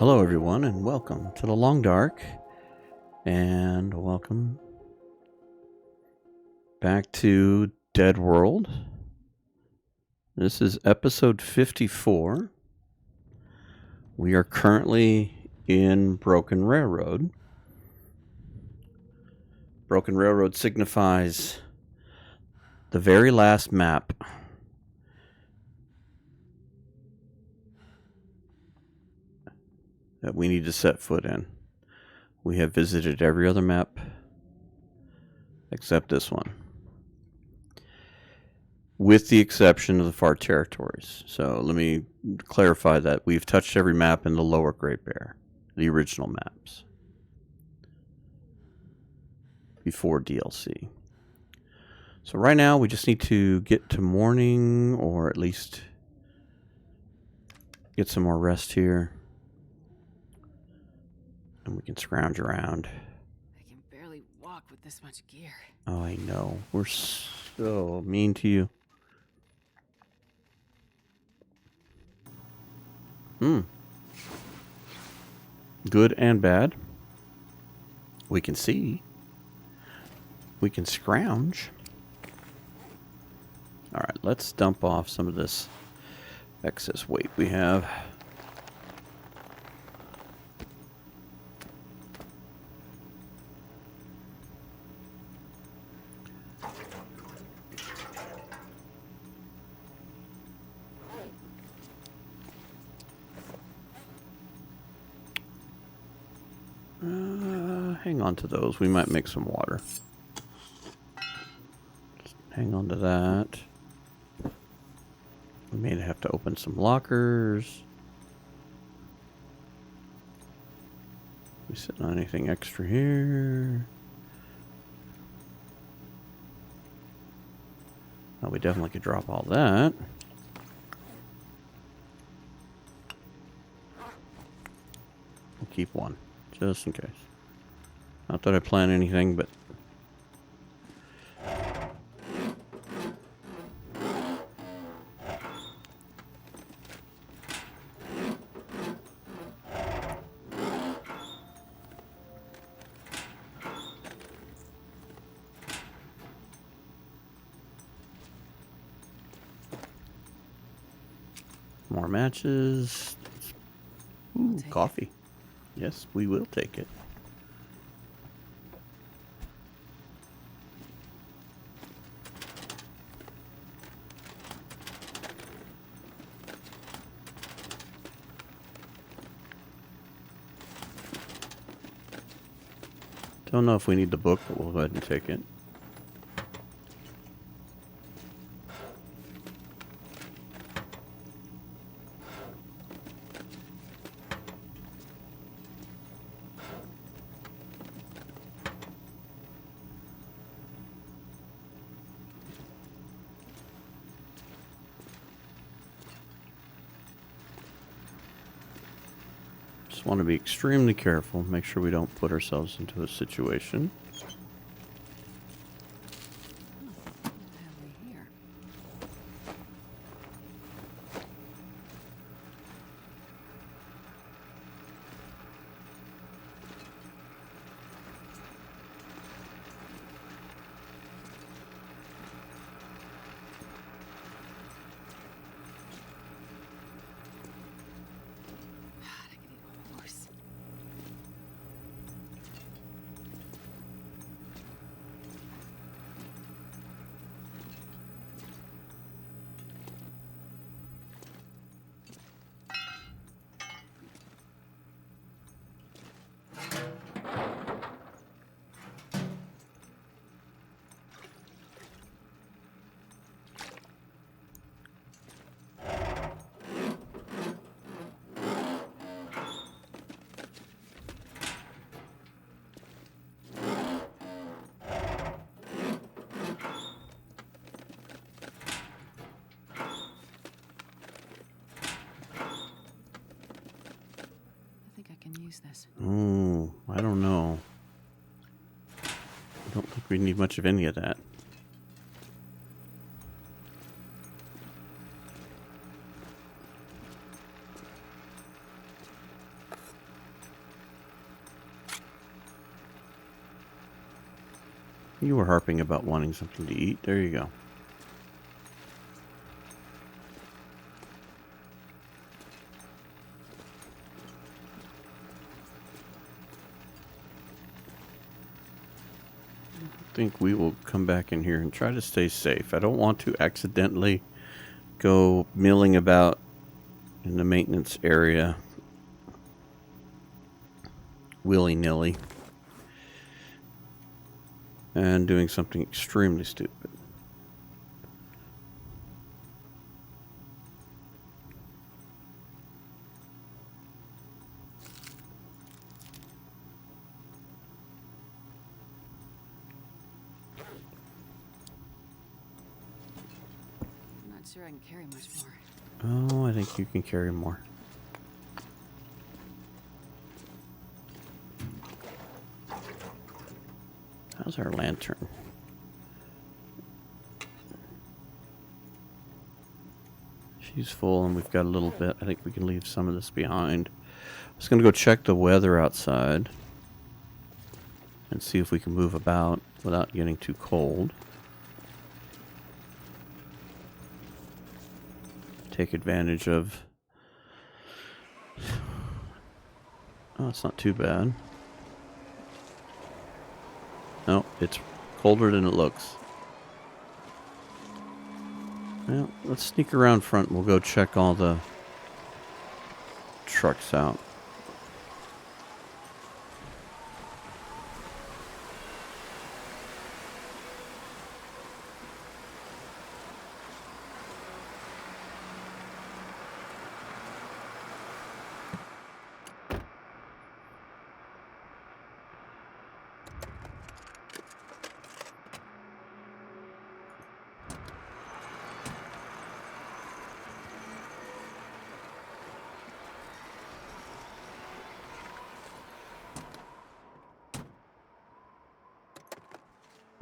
Hello, everyone, and welcome to the Long Dark, and welcome back to DeadWorld. This is episode 54. We are currently in Broken Railroad. Broken Railroad signifies the very last map that we need to set foot in. We have visited every other map except this one, with the exception of the far territories. So let me clarify that we've touched every map in the Lower Great Bear, the original maps, before DLC. So right now we just need to get to morning, or at least get some more rest here. And we can scrounge around. I can barely walk with this much gear. Oh, I know. We're so mean to you. Good and bad. We can see. We can scrounge. Alright, let's dump off some of this excess weight we have. Hang on to those. We might make some water. Just hang on to that. We may have to open some lockers. We sitting on anything extra here? Oh, we definitely could drop all that. We'll keep one, just in case. Not that I plan anything, but... More matches. Ooh, coffee. Yes, we will take it. Don't know if we need the book, but we'll go ahead and take it. Just want to be extremely careful, make sure we don't put ourselves into a situation. This. Oh, I don't know. I don't think we need much of any of that. You were harping about wanting something to eat. There you go. I think we will come back in here and try to stay safe. I don't want to accidentally go milling about in the maintenance area willy-nilly and doing something extremely stupid. I'm not sure I can carry much more. Oh, I think you can carry more. How's our lantern? She's full and we've got a little bit. I think we can leave some of this behind. I'm just going to go check the weather outside and see if we can move about without getting too cold. Take advantage of... Oh, it's not too bad. No, it's colder than it looks. Well, let's sneak around front and we'll go check all the trucks out.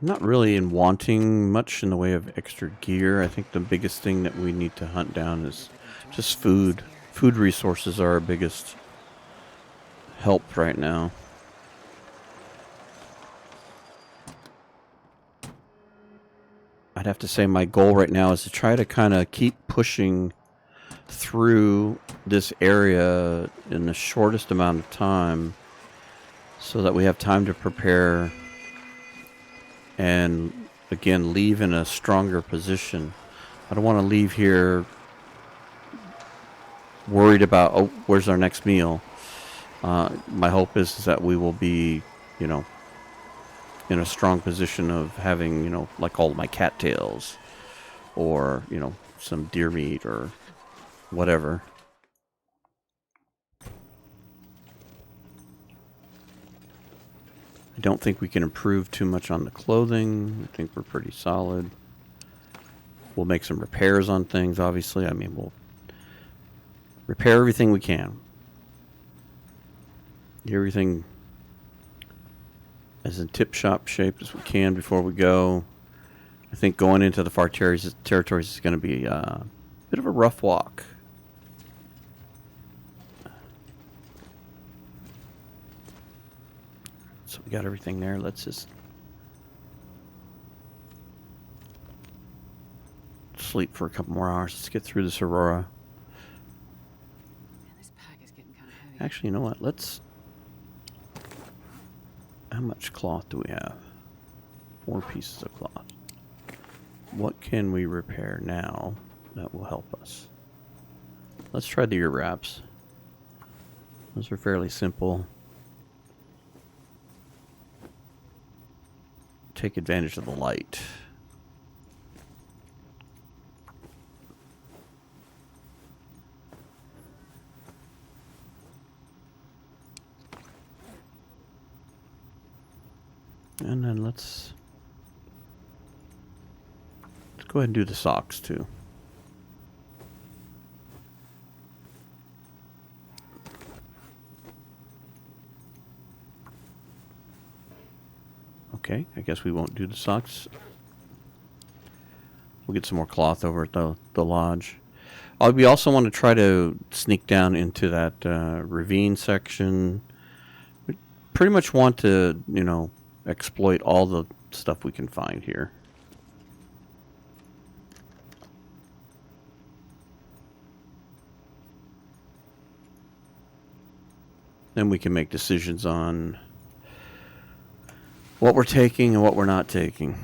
I'm not really in wanting much in the way of extra gear. I think the biggest thing that we need to hunt down is just food. Food resources are our biggest help right now. I'd have to say my goal right now is to try to kind of keep pushing through this area in the shortest amount of time so that we have time to prepare and again leave in a stronger position. I don't want to leave here worried about, oh, where's our next meal. My hope is that we will be, you know, in a strong position of having, you know, like all my cattails or, you know, some deer meat or whatever. I don't think we can improve too much on the clothing. I think we're pretty solid. We'll make some repairs on things, obviously. I mean, we'll repair everything we can. Get everything as in tip-top shape as we can before we go. I think going into the far territories is going to be a bit of a rough walk. So we got everything there. Let's just sleep for a couple more hours. Let's get through this Aurora. Man, this pack is getting kind of heavy. Actually, you know what? Let's... How much cloth do we have? 4 pieces of cloth. What can we repair now that will help us? Let's try the ear wraps. Those are fairly simple. Take advantage of the light. And then let's go ahead and do the socks too. Okay, I guess we won't do the socks. We'll get some more cloth over at the lodge. We also want to try to sneak down into that ravine section. We pretty much want to, you know, exploit all the stuff we can find here. Then we can make decisions on what we're taking and what we're not taking.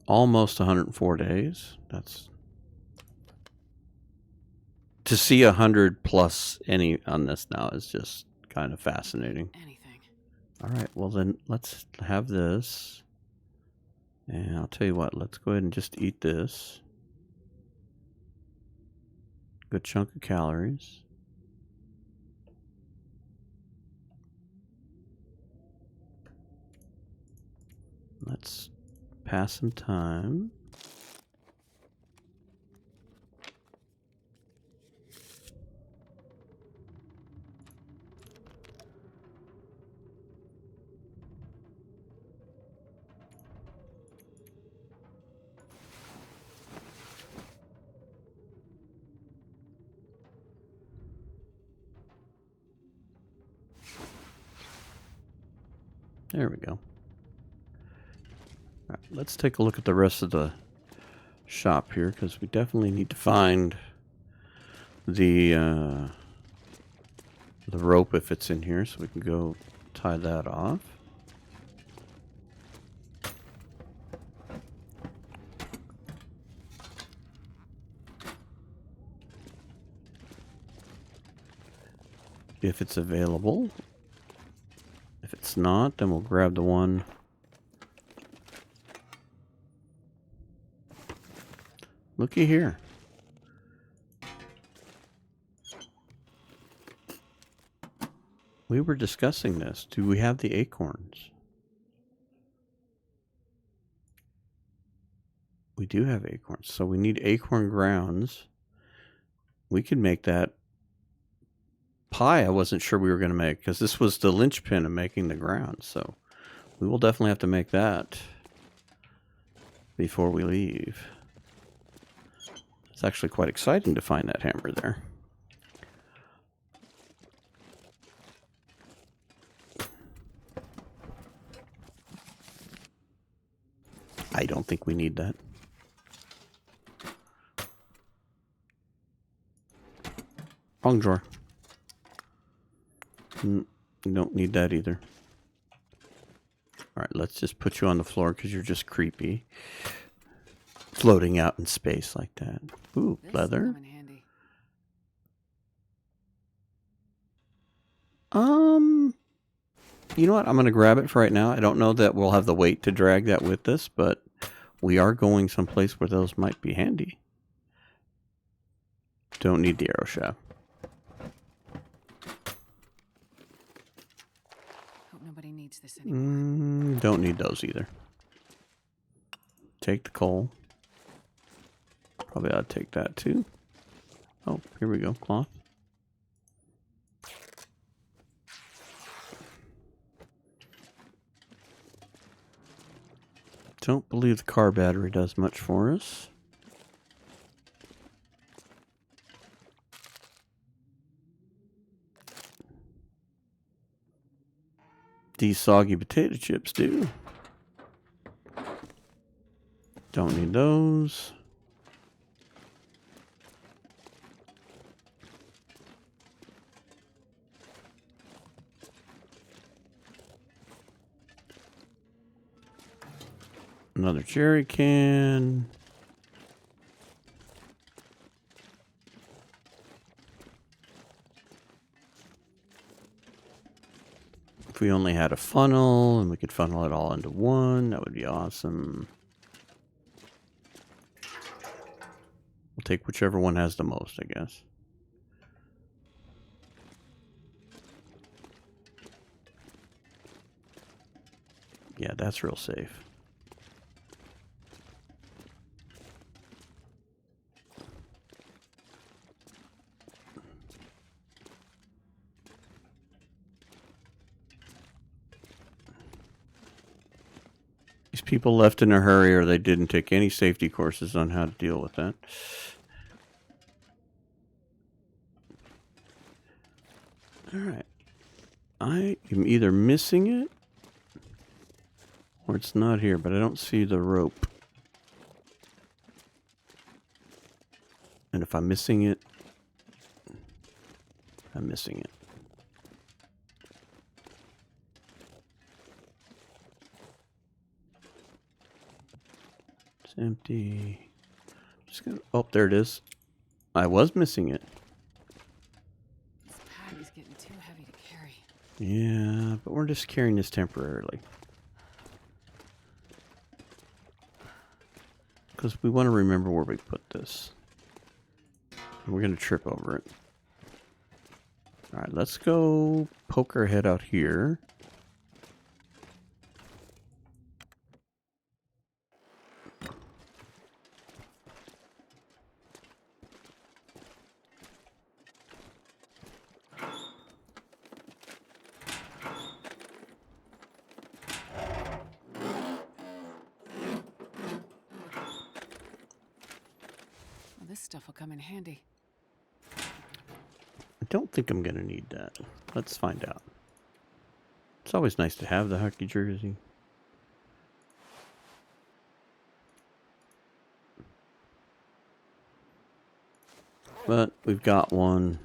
Almost 104 days. That's to see 100 plus any on this now is just kind of fascinating. Anything. All right, well then let's have this. And I'll tell you what, let's go ahead and just eat this. Good chunk of calories. Let's pass some time. There we go. All right, let's take a look at the rest of the shop here, because we definitely need to find the rope if it's in here, so we can go tie that off. If it's available. If it's not, then we'll grab the one. Looky here. We were discussing this. Do we have the acorns? We do have acorns. So we need acorn grounds. We could make that pie. I wasn't sure we were going to make, because this was the linchpin of making the grounds. So we will definitely have to make that before we leave. It's actually quite exciting to find that hammer there. I don't think we need that. Wrong drawer. Don't need that either. Alright, let's just put you on the floor because you're just creepy. Floating out in space like that. Ooh, leather. You know what? I'm going to grab it for right now. I don't know that we'll have the weight to drag that with us, but we are going someplace where those might be handy. Don't need the arrow shaft. Hope nobody needs this anymore. Don't need those either. Take the coal. Probably ought to take that too. Oh, here we go. Cloth. Don't believe the car battery does much for us. These soggy potato chips do. Don't need those. Another jerry can. If we only had a funnel and we could funnel it all into one, that would be awesome. We'll take whichever one has the most, I guess. Yeah, that's real safe. These people left in a hurry or they didn't take any safety courses on how to deal with that. Alright. I am either missing it or it's not here, but I don't see the rope. And if I'm missing it, I'm missing it. It's empty. Just gonna, oh, there it is. I was missing it. This pack is getting too heavy to carry. Yeah, but we're just carrying this temporarily. Because we want to remember where we put this. And we're going to trip over it. Alright, let's go poke our head out here. Well, this stuff will come in handy. I don't think I'm going to need that. Let's find out. It's always nice to have the hockey jersey. But we've got one.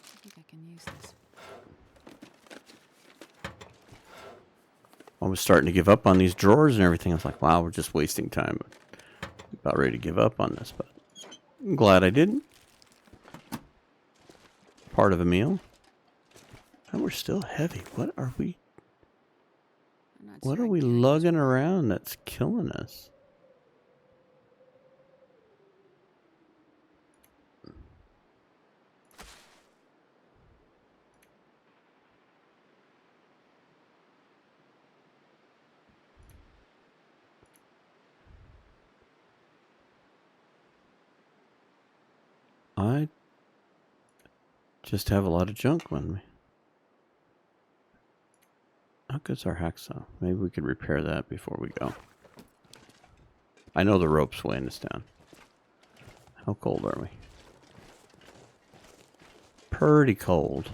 I think I can use this. I was starting to give up on these drawers and everything. I was like, wow, we're just wasting time. About ready to give up on this, but I'm glad I didn't. Part of a meal. And we're still heavy. What are we? I'm not What sure are I we can carry this lugging one. around that's killing us? I just have a lot of junk on me. How good's our hacksaw? Maybe we could repair that before we go. I know the rope's weighing us down. How cold are we? Pretty cold.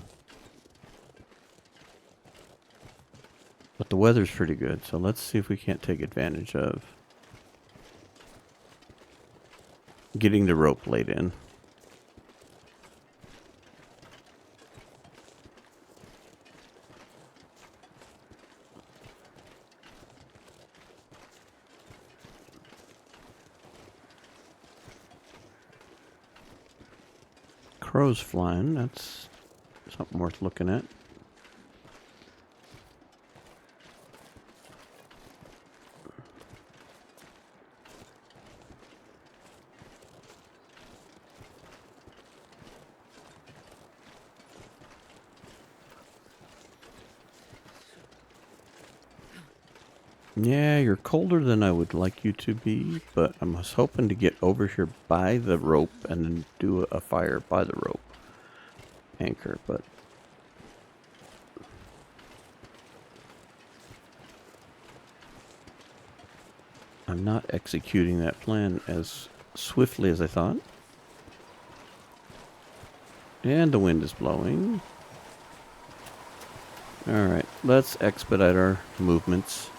But the weather's pretty good, so let's see if we can't take advantage of getting the rope laid in. Crows flying, that's something worth looking at. Yeah, you're colder than I would like you to be, but I was hoping to get over here by the rope and then do a fire by the rope anchor, but I'm not executing that plan as swiftly as I thought. And the wind is blowing. Alright, let's expedite our movements.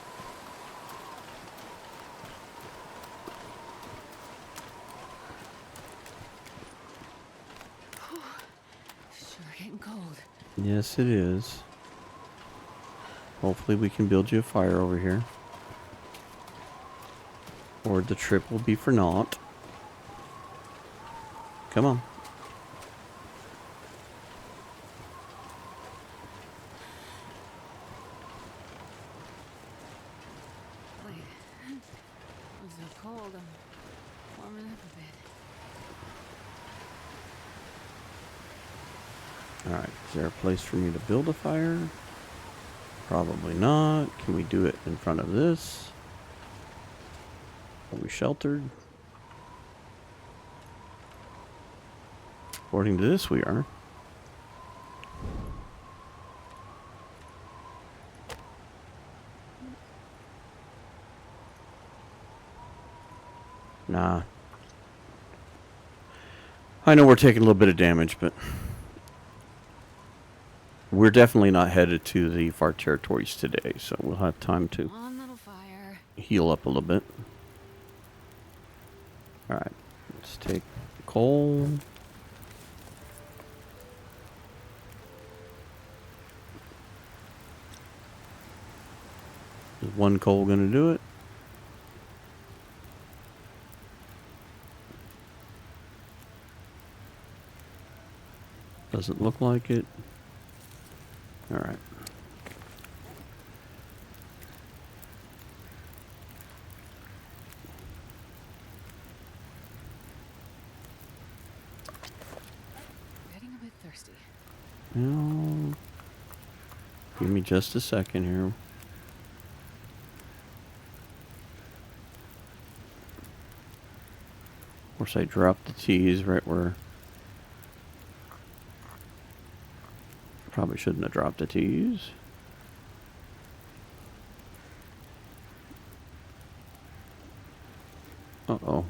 Sure getting cold. Yes, it is. Hopefully we can build you a fire over here. Or the trip will be for naught. Come on. Wait. I'm so cold. I'm warming up a bit. Alright, is there a place for me to build a fire? Probably not. Can we do it in front of this? Are we sheltered? According to this, we are. Nah. I know we're taking a little bit of damage, but we're definitely not headed to the far territories today, so we'll have time to On, little fire. heal up a little bit. Alright, let's take the coal. Is one coal going to do it? Doesn't look like it. Alright. Getting a bit thirsty. Well, give me just a second here. Of course, I dropped the T's right where... Probably shouldn't have dropped the T's. Uh-oh.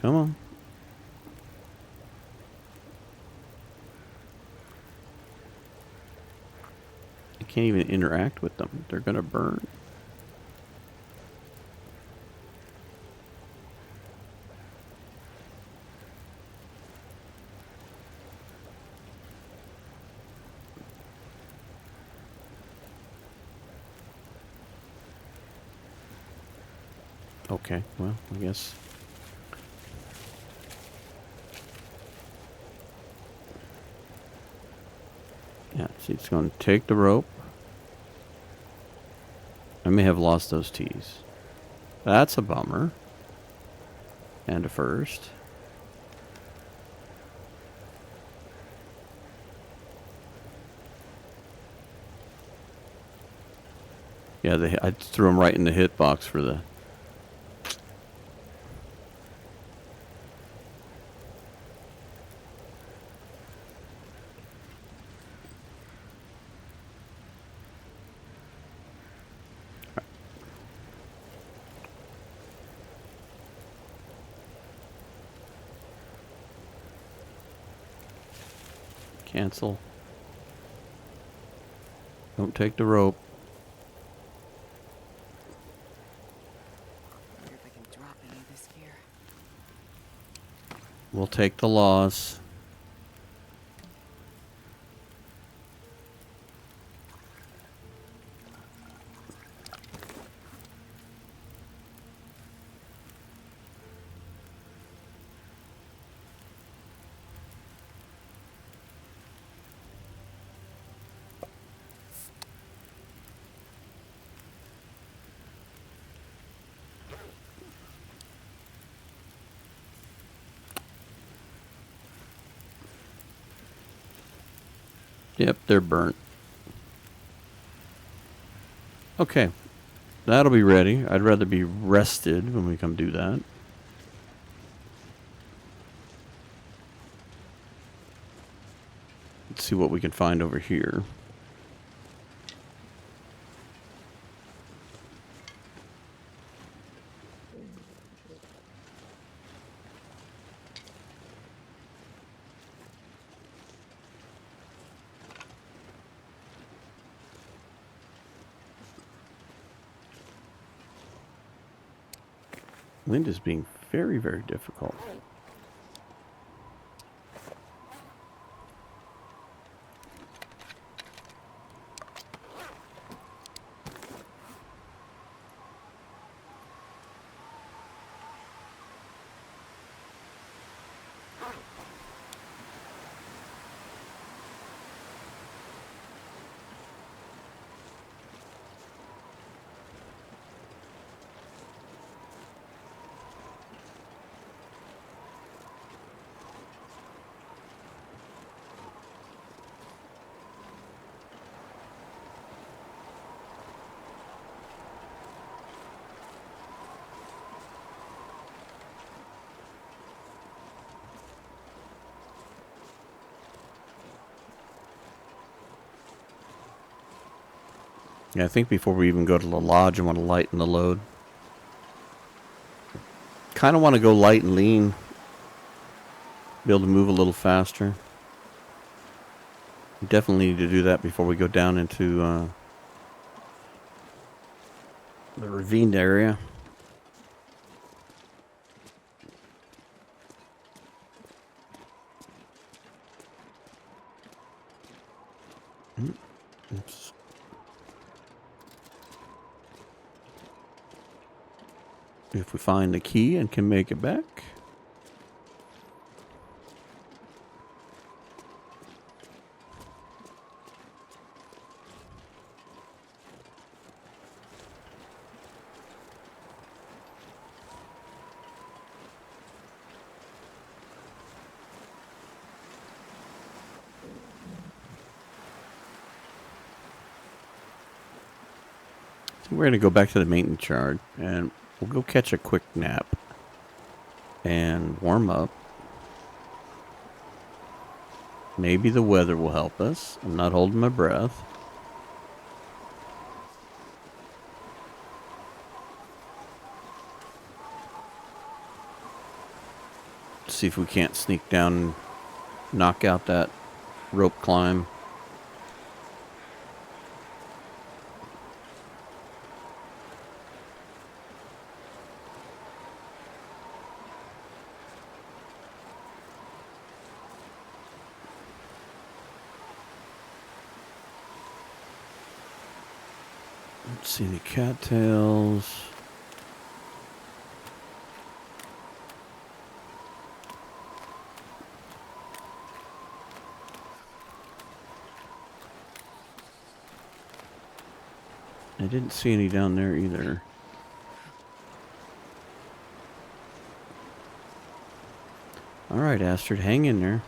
Come on. You can't even interact with them. They're gonna burn. Okay, well, I guess... Yeah, see, it's going to take the rope. I may have lost those T's. That's a bummer. And a first. Yeah, I threw them right in the hitbox for the... Cancel. Don't take the rope. Wonder if I can drop any of this gear. We'll take the loss. Yep, they're burnt. Okay. That'll be ready. I'd rather be rested when we come do that. Let's see what we can find over here. Wind is being very, very difficult. Yeah, I think before we even go to the lodge, I want to lighten the load. Kind of want to go light and lean. Be able to move a little faster. Definitely need to do that before we go down into the ravine area. Oops. If we find the key and can make it back. So we're going to go back to the maintenance yard and we'll go catch a quick nap and warm up. Maybe the weather will help us. I'm not holding my breath. See if we can't sneak down and knock out that rope climb. Let's see any cattails. I didn't see any down there either. Alright, Astrid, hang in there.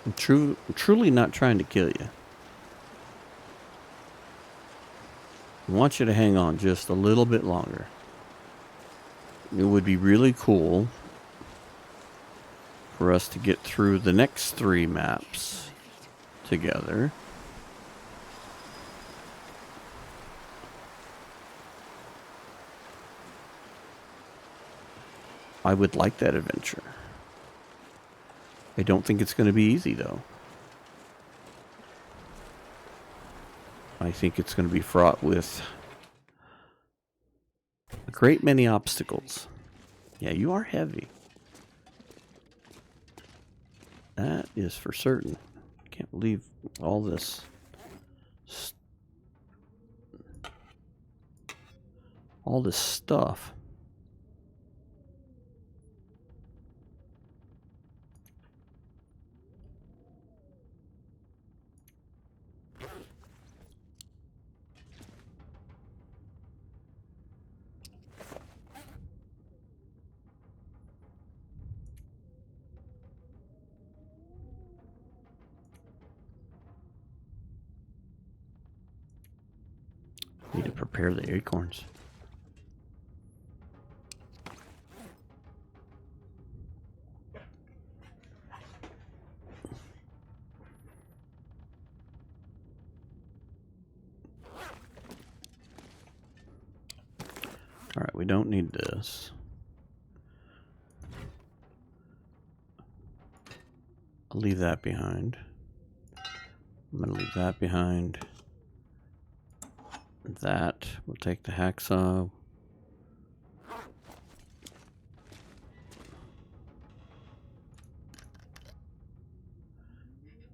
I'm truly not trying to kill you. I want you to hang on just a little bit longer. It would be really cool for us to get through the next 3 maps together. I would like that adventure. I don't think it's going to be easy, though. I think it's going to be fraught with a great many obstacles. Yeah, you are heavy. That is for certain. I can't believe all this stuff. Need to prepare the acorns. Alright, we don't need this. I'll leave that behind. I'm going to leave that behind. That. We'll take the hacksaw.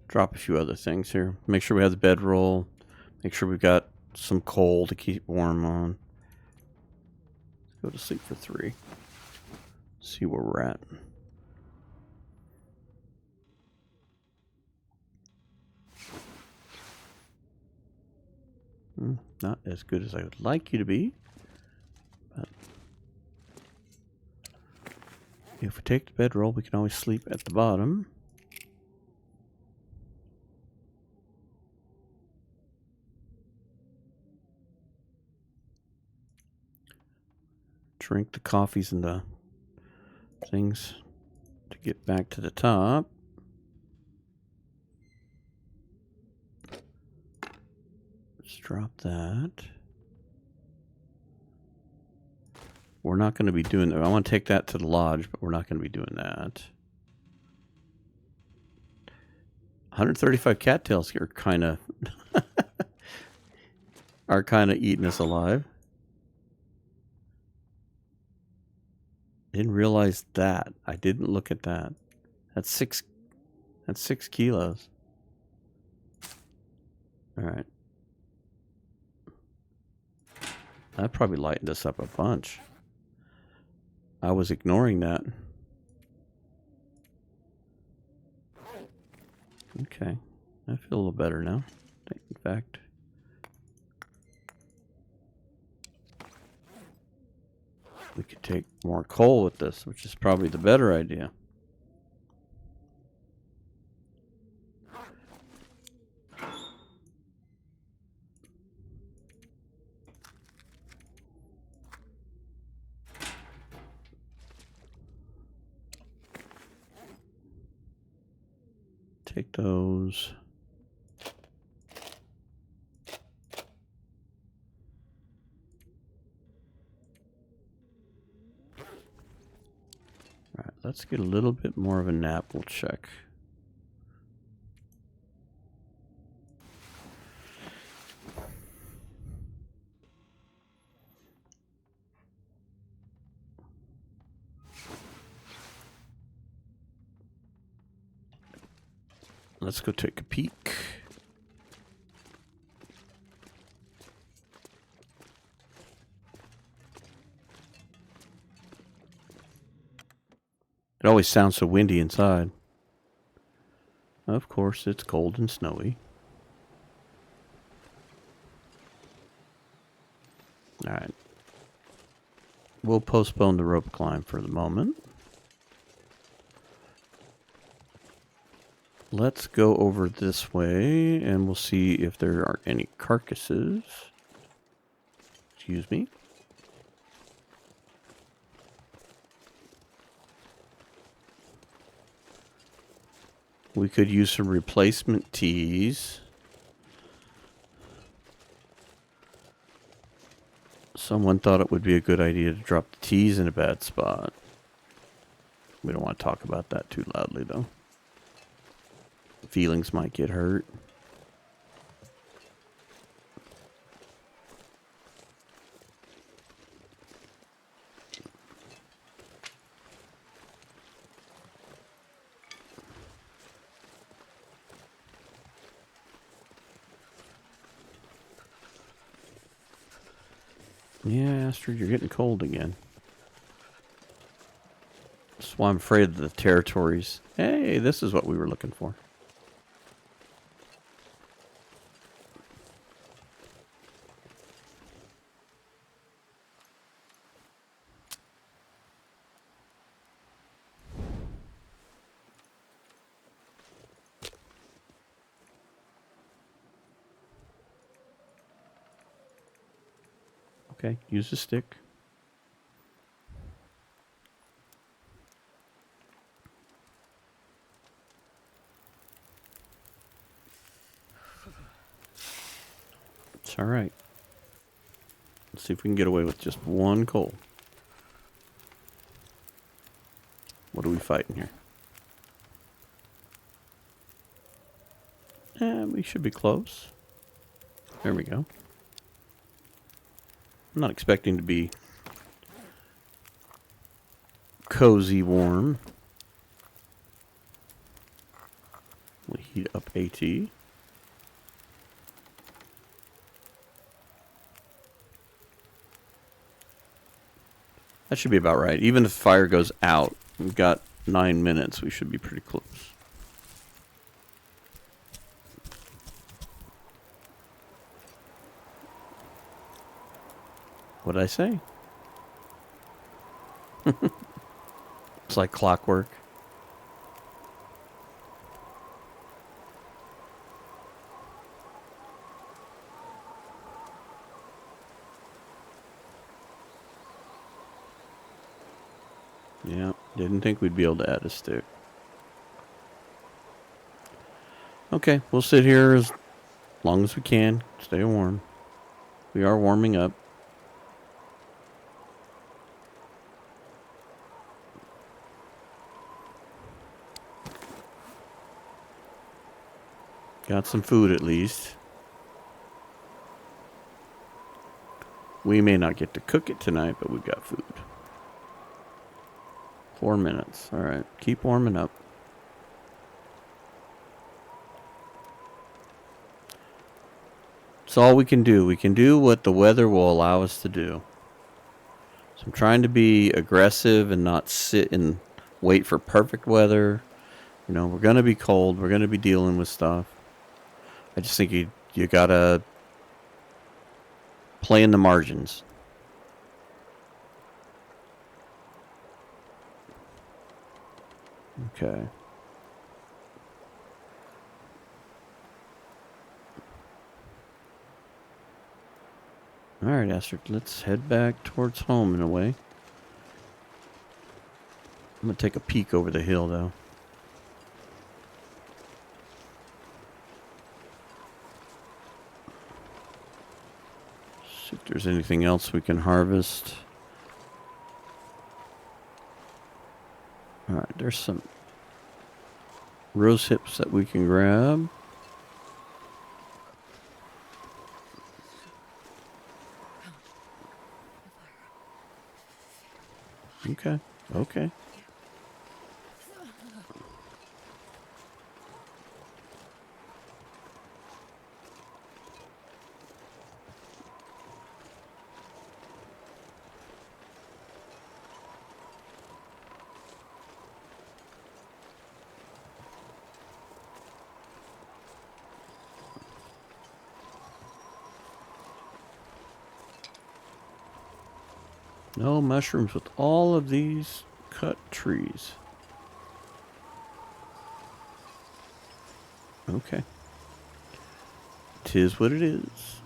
Drop a few other things here. Make sure we have the bedroll. Make sure we've got some coal to keep warm on. Let's go to sleep for 3. See where we're at. Not as good as I would like you to be. But if we take the bedroll, we can always sleep at the bottom. Drink the coffees and the things to get back to the top. drop that. We're not going to be doing that. I want to take that to the lodge, but we're not going to be doing that. 135 cattails are kind of eating us alive. Didn't realize that. I didn't look at that. That's 6 kilos. All right. That probably lightened us up a bunch. I was ignoring that. Okay. I feel a little better now. In fact, we could take more coal with this, which is probably the better idea. Take those. All right, let's get a little bit more of a nap. We'll check. Let's go take a peek. It always sounds so windy inside. Of course, it's cold and snowy. All right. We'll postpone the rope climb for the moment. Let's go over this way and we'll see if there are any carcasses. Excuse me. We could use some replacement teas. Someone thought it would be a good idea to drop the teas in a bad spot. We don't want to talk about that too loudly, though. Feelings might get hurt. Yeah, Astrid, you're getting cold again. That's why I'm afraid of the territories. Hey, this is what we were looking for. Okay, use a stick. It's all right. Let's see if we can get away with just one coal. What are we fighting here? We should be close. There we go. I'm not expecting to be cozy warm. We'll heat up AT. That should be about right. Even if the fire goes out, we've got 9 minutes. We should be pretty close. What did I say? It's like clockwork. Yeah, didn't think we'd be able to add a stick. Okay, we'll sit here as long as we can. Stay warm. We are warming up. Got some food at least. We may not get to cook it tonight, but we've got food. 4 minutes. All right. Keep warming up. It's all we can do. We can do what the weather will allow us to do. So I'm trying to be aggressive and not sit and wait for perfect weather. You know, we're going to be cold. We're going to be dealing with stuff. I just think you got to play in the margins. Okay. All right, Astrid, let's head back towards home in a way. I'm going to take a peek over the hill, though. See if there's anything else we can harvest. All right, there's some rose hips that we can grab. Okay, okay. No mushrooms with all of these cut trees. Okay. 'Tis what it is.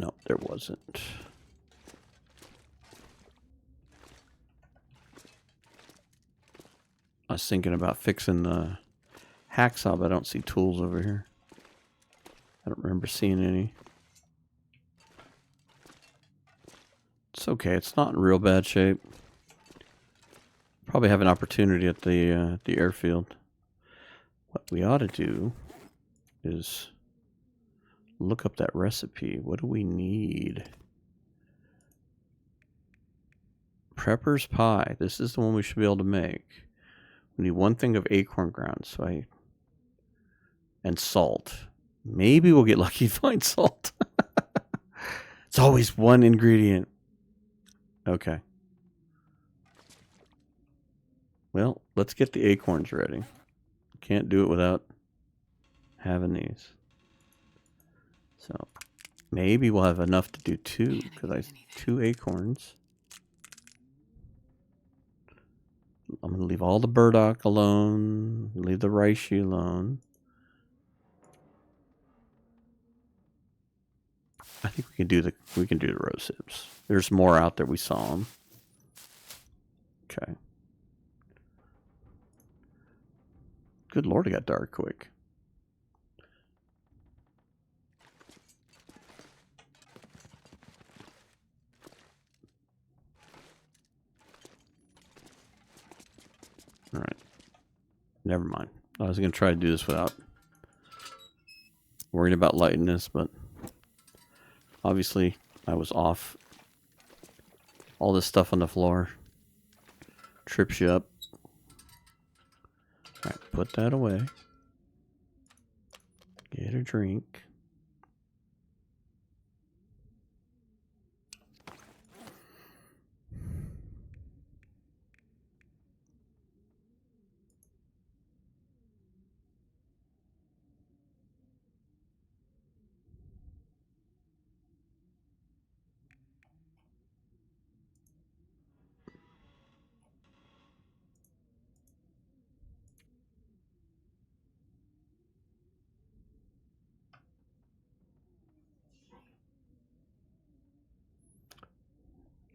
No, there wasn't. I was thinking about fixing the hacksaw, but I don't see tools over here. I don't remember seeing any. It's okay. It's not in real bad shape. Probably have an opportunity at the airfield. What we ought to do is look up that recipe. What do we need? Prepper's pie. This is the one we should be able to make. We need 1 thing of acorn grounds, and salt. Maybe we'll get lucky and find salt. It's always one ingredient. Okay. Well, let's get the acorns ready. Can't do it without having these. So maybe we'll have enough to do 2, because I 2 acorns. I'm going to leave all the burdock alone. Leave the reishi alone. I think we can do the rose hips. There's more out there. We saw them. Okay. Good Lord, it got dark quick. All right. Never mind. I was going to try to do this without worrying about lighting this, but obviously I was off. All this stuff on the floor trips you up. All right, put that away. Get a drink.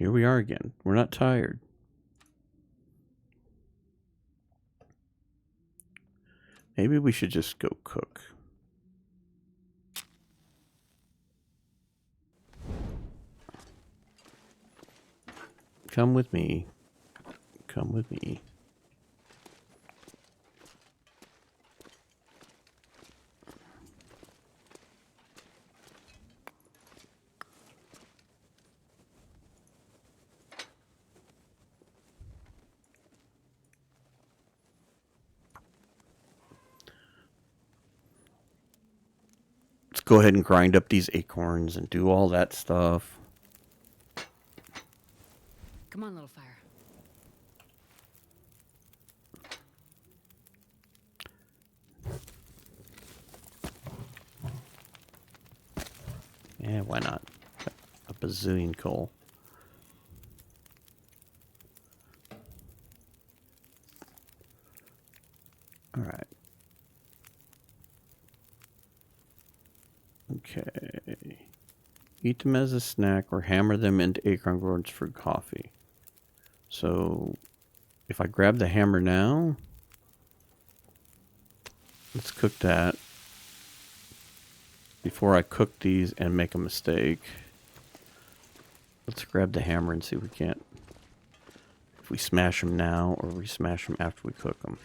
Here we are again. We're not tired. Maybe we should just go cook. Come with me. Come with me. Let's go ahead and grind up these acorns and do all that stuff. Come on, little fire. Yeah, why not? A bazillion coal. All right. Okay. Eat them as a snack or hammer them into acorn groats for coffee. So, if I grab the hammer now, let's cook that before I cook these and make a mistake. Let's grab the hammer and see if we can't, if we smash them now or we smash them after we cook them.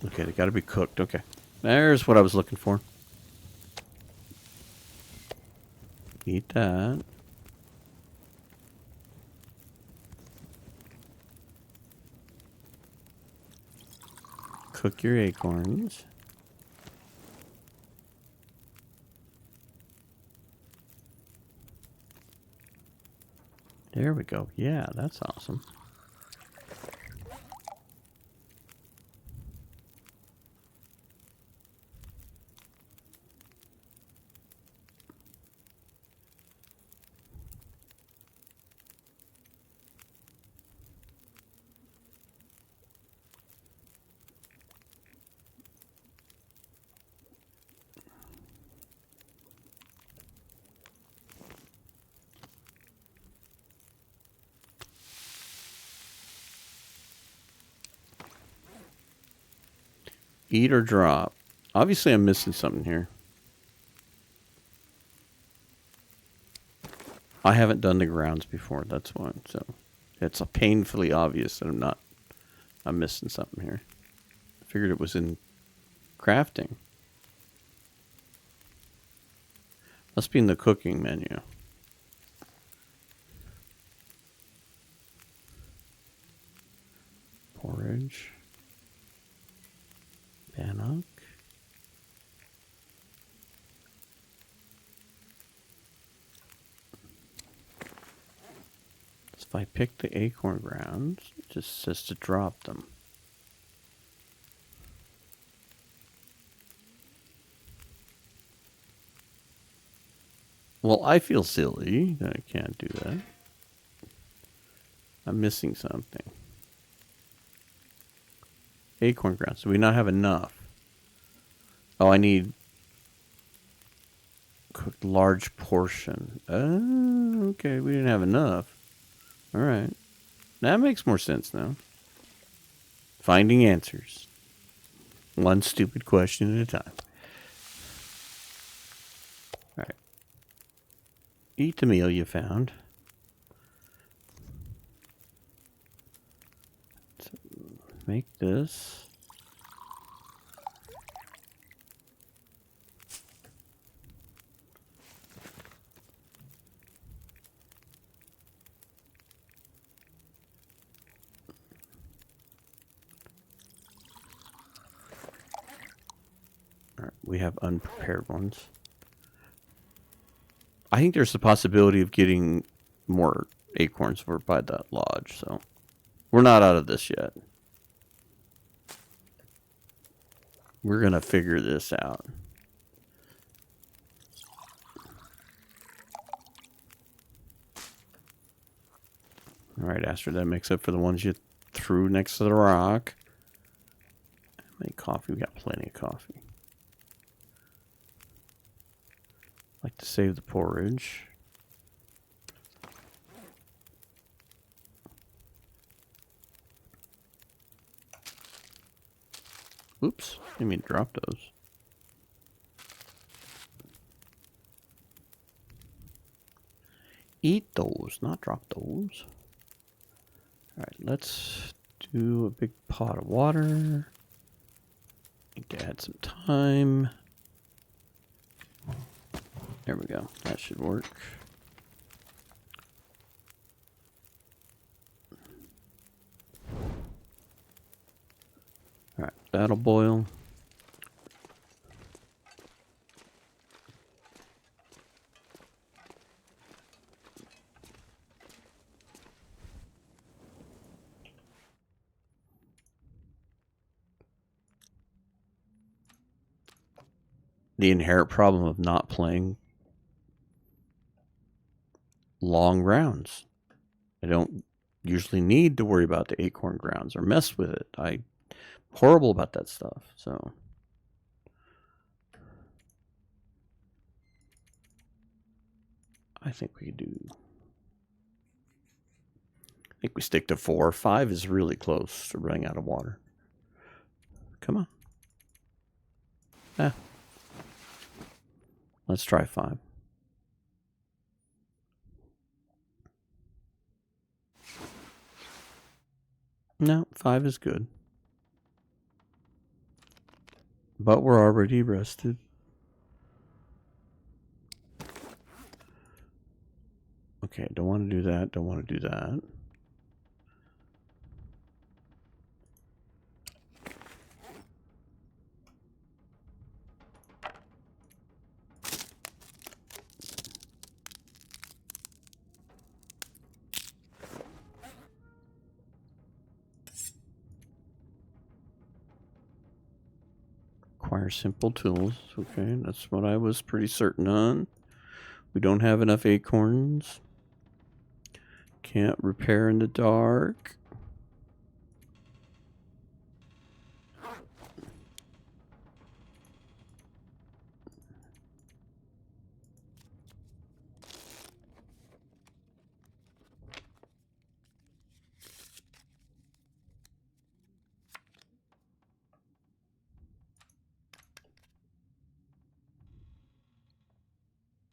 Okay, they gotta be cooked. Okay. There's what I was looking for. Eat that. Cook your acorns. There we go. Yeah, that's awesome. Eat or drop. Obviously, I'm missing something here. I haven't done the grounds before, that's why. So, it's painfully obvious that I'm missing something here. I figured it was in crafting. Must be in the cooking menu. Porridge. Bannock. So if I pick the acorn grounds, it just says to drop them. Well, I feel silly that I can't do that. I'm missing something. Acorn grounds. Do we not have enough? Oh, I need cooked large portion. Oh, okay. We didn't have enough. All right. That makes more sense now. Finding answers. One stupid question at a time. All right. Eat the meal you found. So make this. All right, we have unprepared ones. I I think there's the possibility of getting more acorns over by that lodge, so we're not out of this yet. We're gonna figure this out. Alright, Astrid, that makes up for the ones you threw next to the rock. How many coffee? We got plenty of coffee. Like to save the porridge. Oops, didn't mean to drop those. Eat those, not drop those. Alright, let's do a big pot of water. Need to add some thyme. There we go. That should work. Alright, that'll boil. The inherent problem of not playing long rounds. I don't usually need to worry about the acorn grounds or mess with it. I'm horrible about that stuff, so. I think we do. I think we stick to 4. 5 is really close to running out of water. Come on. Ah. Let's try 5. No, 5 is good. But we're already rested. Okay, don't want to do that. Don't want to do that. Acquire simple tools. Okay, that's what I was pretty certain on. We don't have enough acorns. Can't repair in the dark.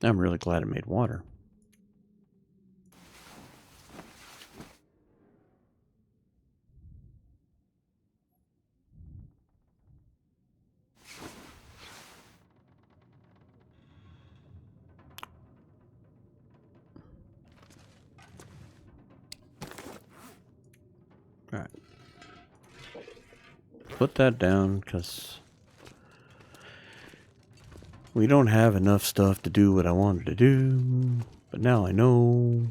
I'm really glad I made water. All right. Put that down because we don't have enough stuff to do what I wanted to do. But now I know.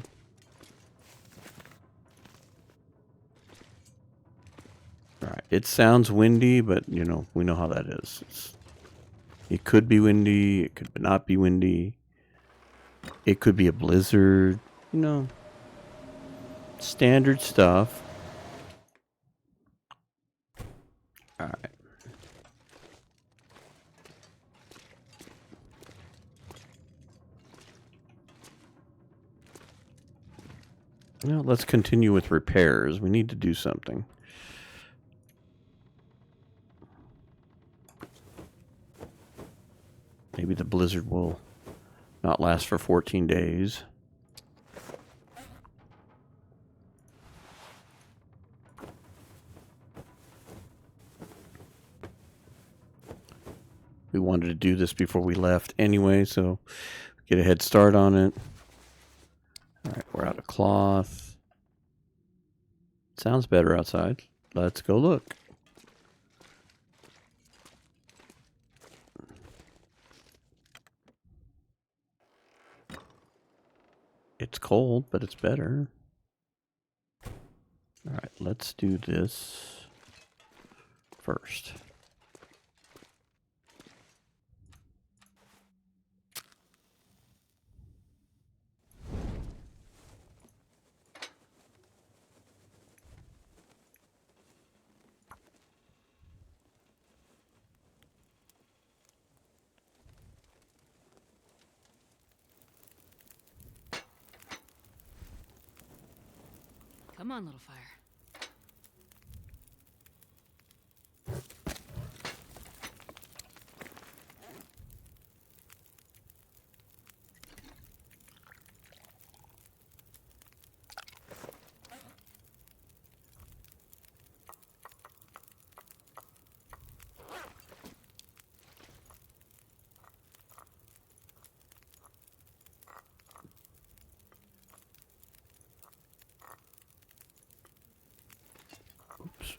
Alright, it sounds windy, but you know, we know how that is. It could be windy, it could not be windy. It could be a blizzard, you know. Standard stuff. Alright. Now let's continue with repairs. We need to do something. Maybe the blizzard will not last for 14 days. We wanted to do this before we left anyway, so get a head start on it. Alright, we're out of cloth. Sounds better outside. Let's go look. It's cold, but it's better. Alright, let's do this first. Come on, little fire. Oops.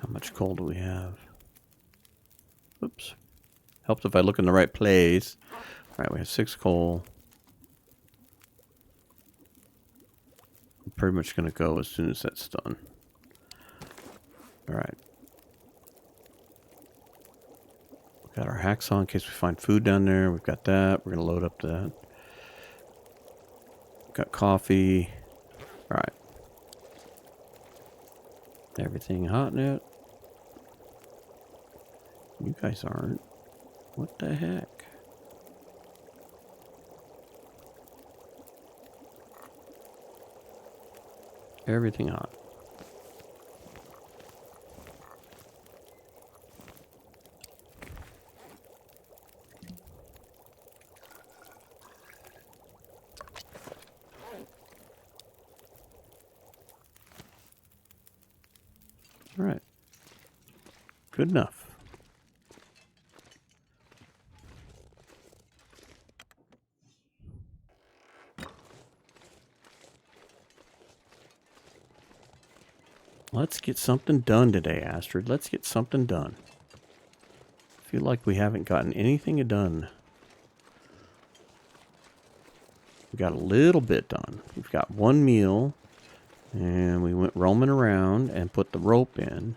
How much coal do we have? Oops. Helps if I look in the right place. Alright, we have 6 coal. I'm pretty much going to go as soon as that's done. Alright. We've got our hacksaw in case we find food down there. We've got that. We're going to load up that. Got coffee. Alright. Everything hot net. You guys aren't. What the heck? Everything hot. All right. Good enough. Let's get something done today, Astrid. Let's get something done. I feel like we haven't gotten anything done. We got a little bit done. We've got one meal, and we went roaming around and put the rope in.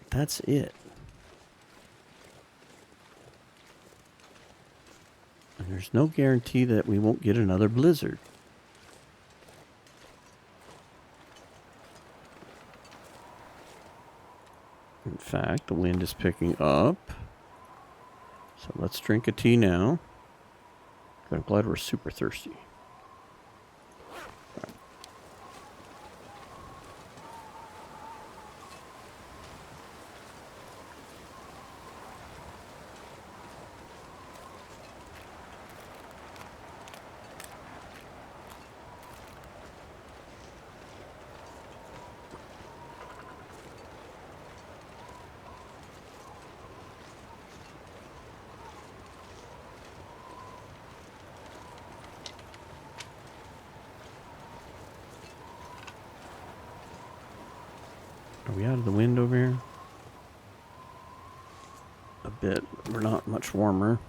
That's it. And there's no guarantee that we won't get another blizzard. In fact, the wind is picking up. So let's drink a tea now. I'm glad we're super thirsty. Are we out of the wind over here? A bit. We're not much warmer.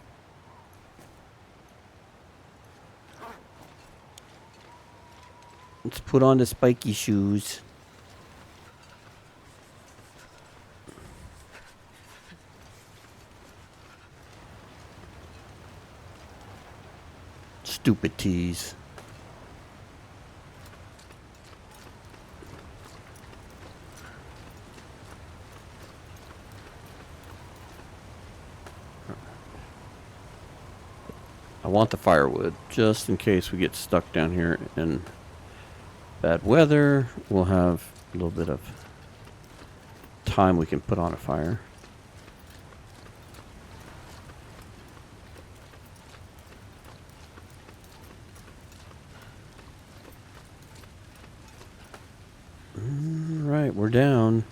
Let's put on the spiky shoes. Stupid tease. I want the firewood, just in case we get stuck down here in bad weather. We'll have a little bit of time we can put on a fire. Alright, we're down.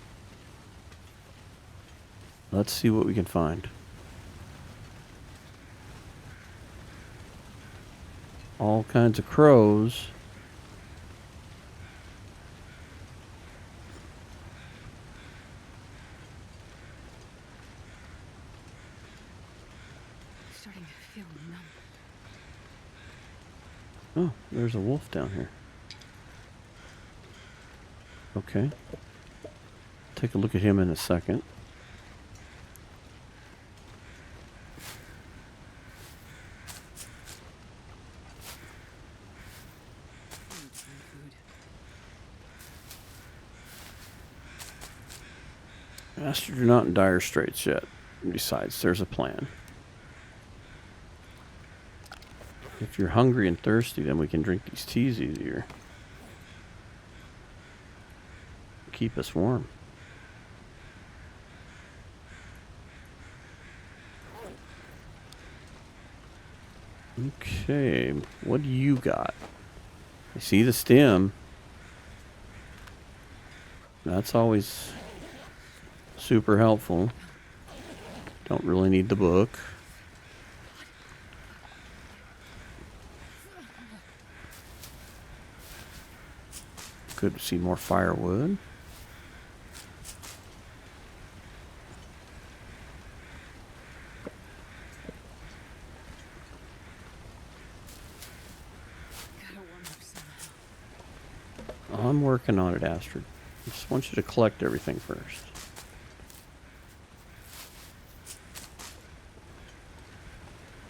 Let's see what we can find. All kinds of crows. Starting to feel numb. there's a wolf down here. Okay. Take a look at him in a second. Master, you're not in dire straits yet. Besides, there's a plan. If you're hungry and thirsty, then we can drink these teas easier. Keep us warm. Okay, what do you got? I see the stem. That's always super helpful. Don't really need the book. Good to see more firewood. I'm working on it, Astrid. I just want you to collect everything first.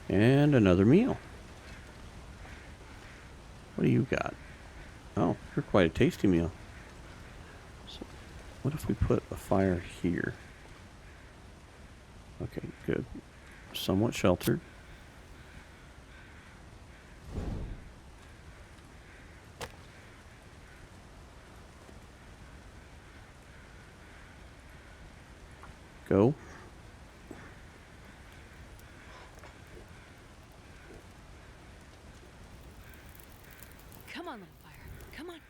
And another meal. What do you got? Oh, you're quite a tasty meal. So, what if we put a fire here? Okay, good. Somewhat sheltered. Go. Come on, little fire. Come on.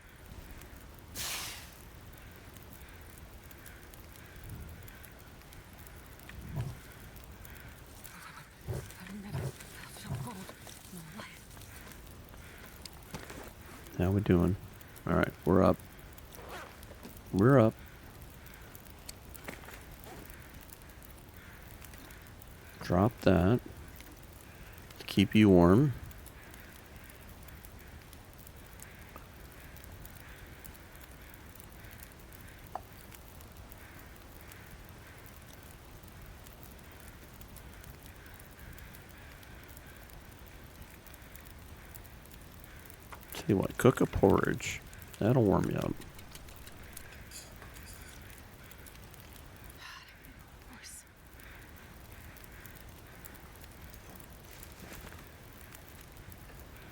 I've never felt so cold in my life. How we doing? All right, we're up. We're up. Drop that to keep you warm. Tell you what, cook a porridge. That'll warm you up. Of course.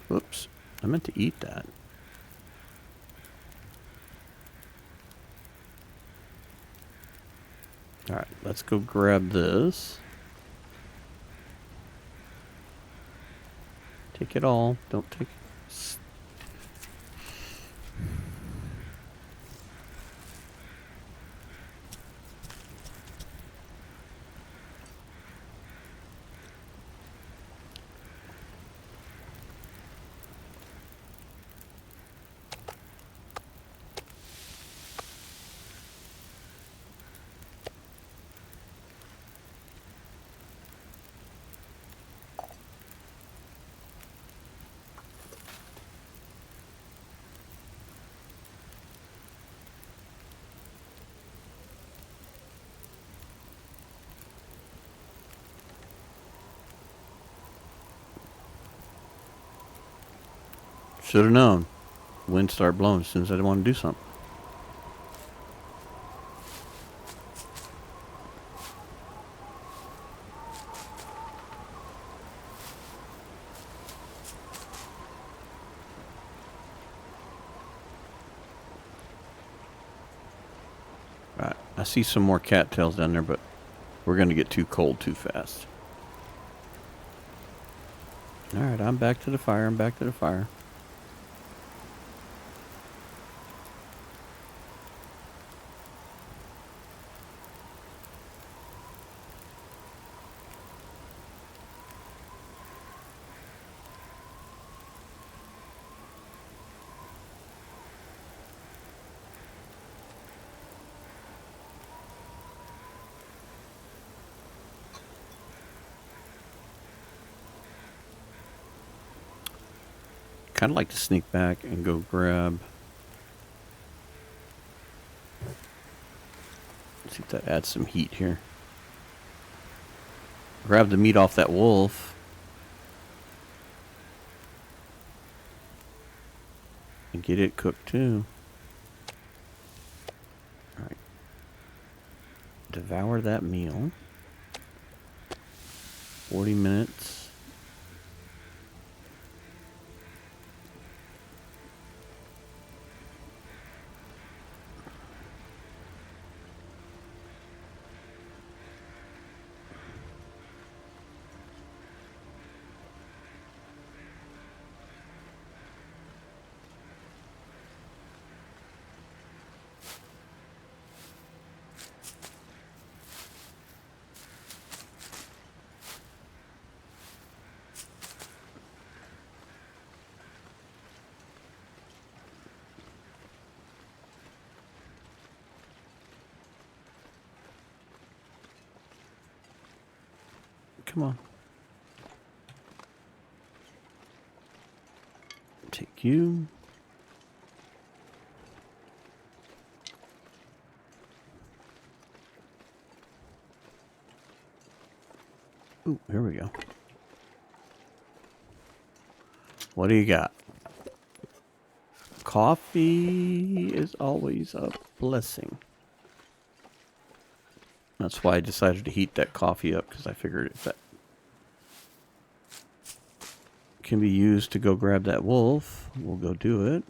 Whoops. I meant to eat that. Alright, let's go grab this. Take it all. Don't take... Should have known. Wind started blowing as soon as I didn't want to do something. Alright, I see some more cattails down there, but we're going to get too cold too fast. Alright, I'm back to the fire. I'm back to the fire. Kind of like to sneak back and go grab. See if that adds some heat here. Grab the meat off that wolf. And get it cooked too. Alright. Devour that meal. 40 minutes. Come on. Take you. Ooh, here we go. What do you got? Coffee is always a blessing. That's why I decided to heat that coffee up, because I figured if that can be used to go grab that wolf, we'll go do it.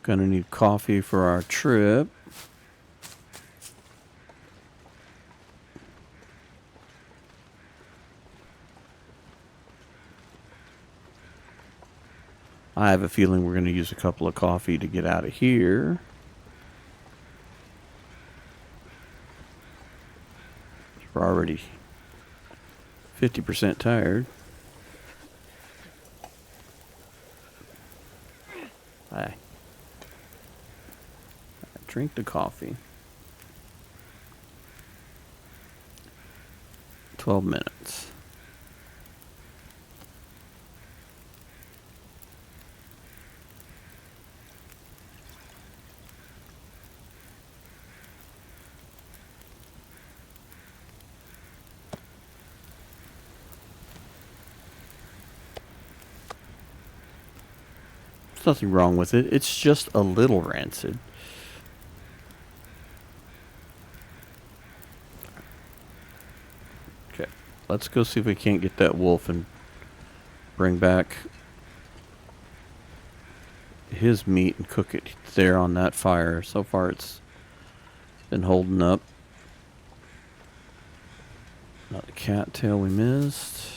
Gonna need coffee for our trip. I have a feeling we're going to use a couple of coffee to get out of here. We're already 50% tired. Hi. Drink the coffee. 12 minutes. There's nothing wrong with it. It's just a little rancid. Okay, let's go see if we can't get that wolf and bring back his meat and cook it there on that fire. So far it's been holding up. Not the cattail we missed.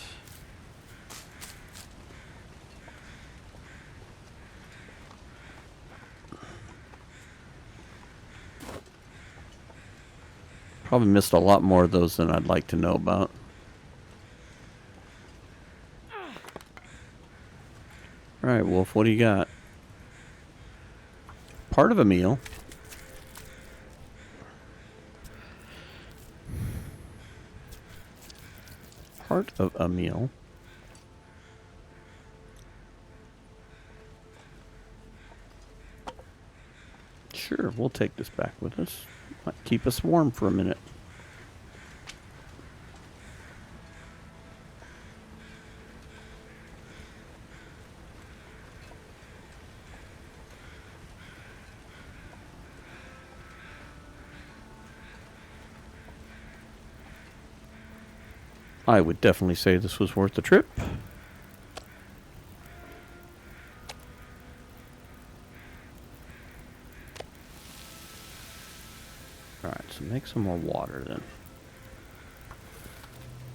Probably missed a lot more of those than I'd like to know about. Alright, Wolf, what do you got? Part of a meal. Part of a meal. Sure, we'll take this back with us. Might keep us warm for a minute. I would definitely say this was worth the trip. Alright, so make some more water then.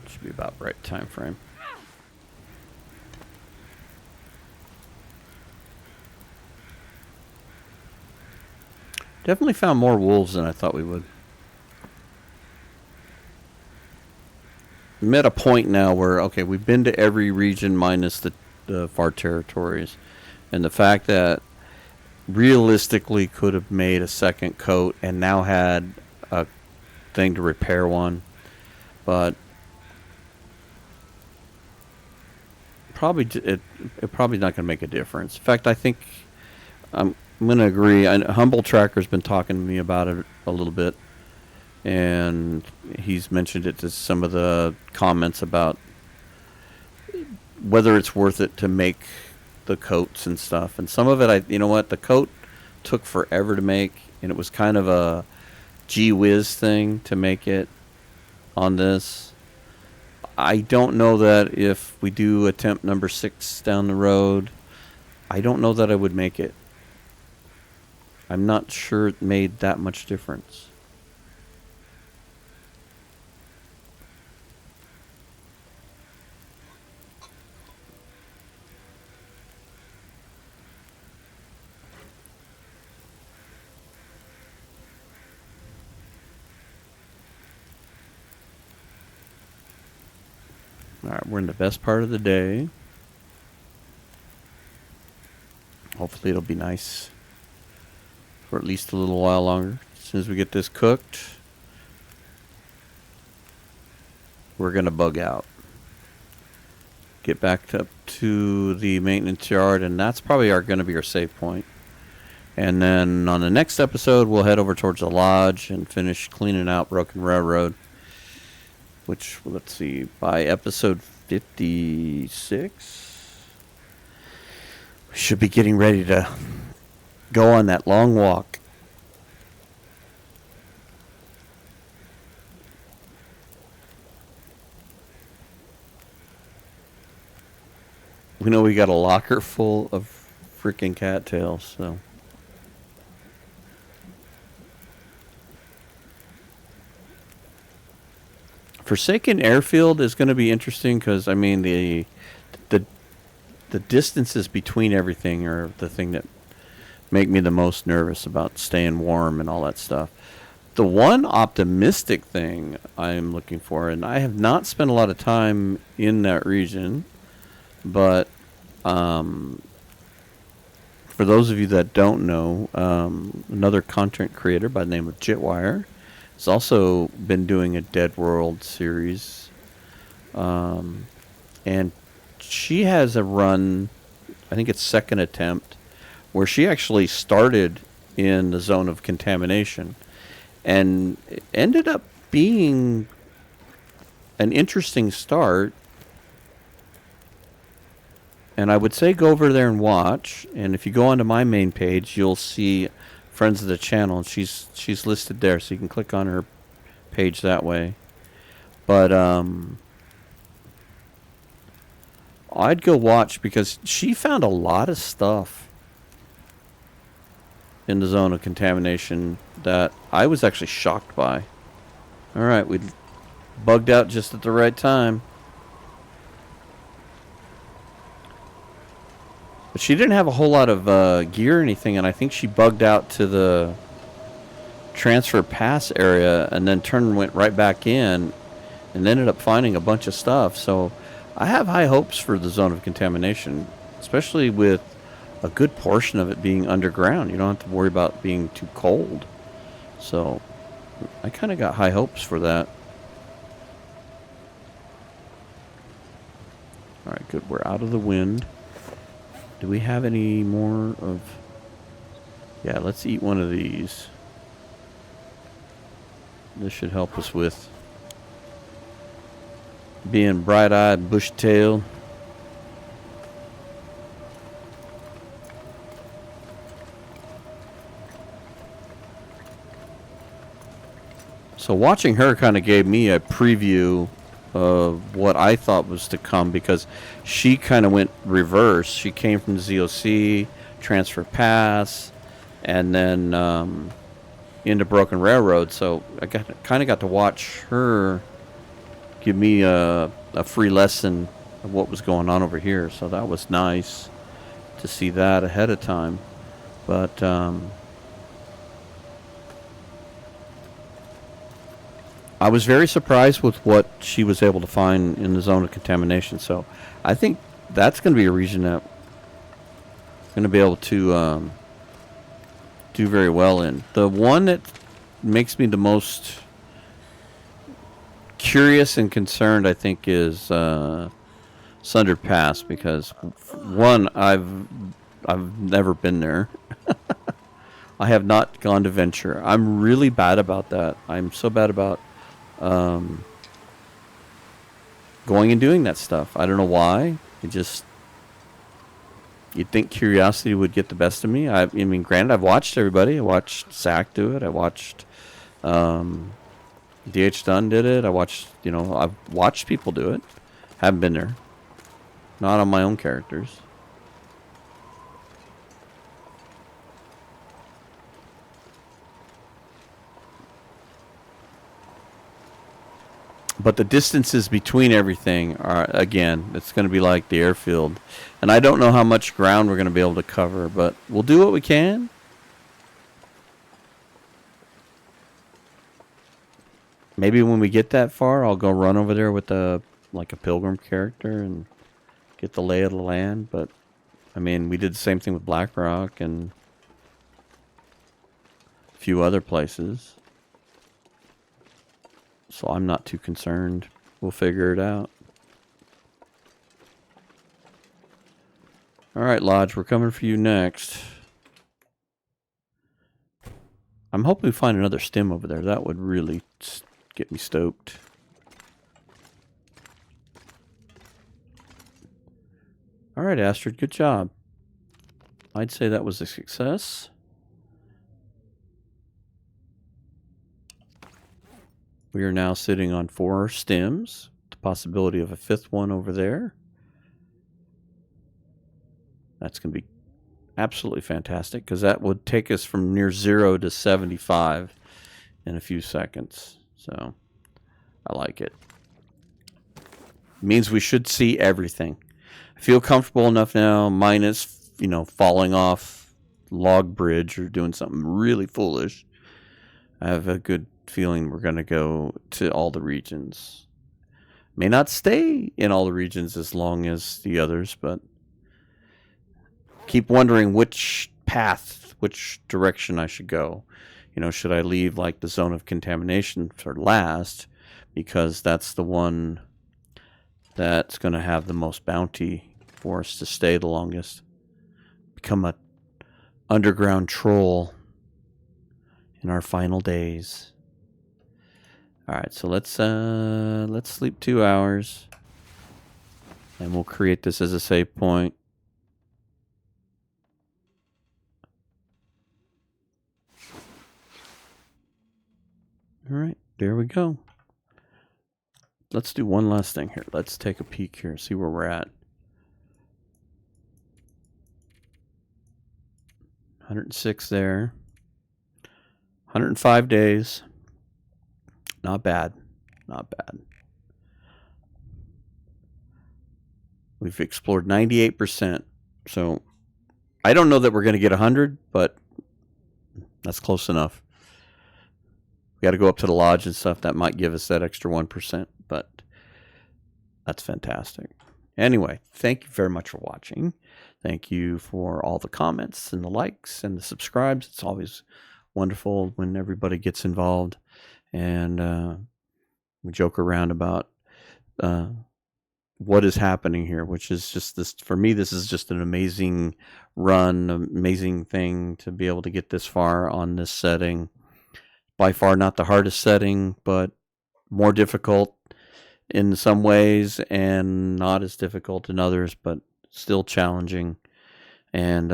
Should be about right time frame. Definitely found more wolves than I thought we would. I'm at a point now where, okay, we've been to every region minus the far territories. And the fact that realistically could have made a second coat and now had a thing to repair one. But probably it probably not going to make a difference. In fact, I think I'm going to agree. Humble Tracker's been talking to me about it a little bit, and he's mentioned it to some of the comments about whether it's worth it to make the coats and stuff. And some of it, you know what, the coat took forever to make, and it was kind of a gee whiz thing to make it on this. I don't know that if we do attempt number 6 down the road, I don't know that I would make it. I'm not sure it made that much difference. Alright, we're in the best part of the day. Hopefully it'll be nice for at least a little while longer. As soon as we get this cooked, we're going to bug out. Get back up to the maintenance yard, and that's probably going to be our save point. And then on the next episode, we'll head over towards the lodge and finish cleaning out Broken Railroad. Which, let's see, by episode 56, we should be getting ready to go on that long walk. We know we got a locker full of freaking cattails, so. Forsaken Airfield is going to be interesting because, I mean, the distances between everything are the thing that make me the most nervous about staying warm and all that stuff. The one optimistic thing I'm looking for, and I have not spent a lot of time in that region, but for those of you that don't know, another content creator by the name of Jitwire has also been doing a DeadWorld series, and she has a run, I think it's second attempt, where she actually started in the zone of contamination and it ended up being an interesting start. And I would say go over there and watch, and if you go onto my main page, you'll see friends of the channel. She's listed there, so you can click on her page that way. But I'd go watch because she found a lot of stuff in the zone of contamination that I was actually shocked by. Alright, we bugged out just at the right time. But she didn't have a whole lot of gear or anything, and I think she bugged out to the transfer pass area and then turned and went right back in and ended up finding a bunch of stuff. So I have high hopes for the zone of contamination, especially with a good portion of it being underground. You don't have to worry about being too cold. So I kind of got high hopes for that. Alright, good. We're out of the wind. Do we have any more of... Yeah, let's eat one of these. This should help us with being bright-eyed, bush-tailed. So watching her kind of gave me a preview of what I thought was to come, because she kind of went reverse. She came from the ZOC, transfer pass, and then into Broken Railroad. So I kind of got to watch her give me a free lesson of what was going on over here. So that was nice to see that ahead of time. But I was very surprised with what she was able to find in the zone of contamination. So I think that's going to be a region that we're going to be able to do very well in. The one that makes me the most curious and concerned, I think, is Sundered Pass, because one, I've never been there. I have not gone to venture. I'm really bad about that. I'm so bad about going and doing that stuff. I don't know why. It just, you'd think curiosity would get the best of me. I mean, granted, I've watched everybody. I watched Zach do it. I watched DH Dunn did it. I've watched people do it. Haven't been there. Not on my own characters. But the distances between everything are, again, it's going to be like the airfield. And I don't know how much ground we're going to be able to cover, but we'll do what we can. Maybe when we get that far, I'll go run over there with a pilgrim character and get the lay of the land. But, I mean, we did the same thing with Blackrock and a few other places. So I'm not too concerned. We'll figure it out. Alright, Lodge, we're coming for you next. I'm hoping we find another stem over there. That would really get me stoked. Alright, Astrid, good job. I'd say that was a success. We are now sitting on 4 stems. The possibility of a 5th one over there. That's going to be absolutely fantastic, because that would take us from near 0 to 75 in a few seconds. So, I like it. Means we should see everything. I feel comfortable enough now, minus, falling off log bridge or doing something really foolish. I have a good feeling we're going to go to all the regions. May not stay in all the regions as long as the others, but keep wondering which path, which direction I should go. Should I leave like the zone of contamination for last, because that's the one that's going to have the most bounty for us to stay the longest. Become a underground troll in our final days. All right, so let's sleep 2 hours, and we'll create this as a save point. All right, there we go. Let's do one last thing here. Let's take a peek here, see where we're at. 106 there. 105 days. Not bad. Not bad. We've explored 98%. So I don't know that we're going to get 100, but that's close enough. We got to go up to the lodge and stuff. That might give us that extra 1%, but that's fantastic. Anyway, thank you very much for watching. Thank you for all the comments and the likes and the subscribes. It's always wonderful when everybody gets involved. And we joke around about what is happening here, which is just this. For me, this is just an amazing run, amazing thing to be able to get this far on this setting. By far not the hardest setting, but more difficult in some ways and not as difficult in others, but still challenging and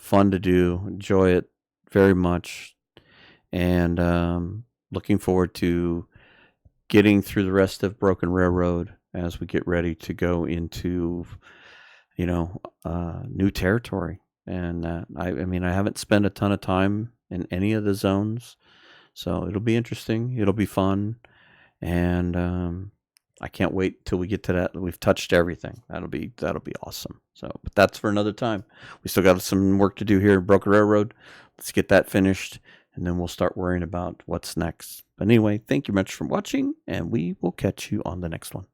fun to do. Enjoy it very much. And looking forward to getting through the rest of Broken Railroad as we get ready to go into, new territory. And I haven't spent a ton of time in any of the zones, so it'll be interesting. It'll be fun, and I can't wait till we get to that. We've touched everything. That'll be awesome. So, but that's for another time. We still got some work to do here in Broken Railroad. Let's get that finished. and then we'll start worrying about what's next. But anyway, thank you much for watching, and we will catch you on the next one.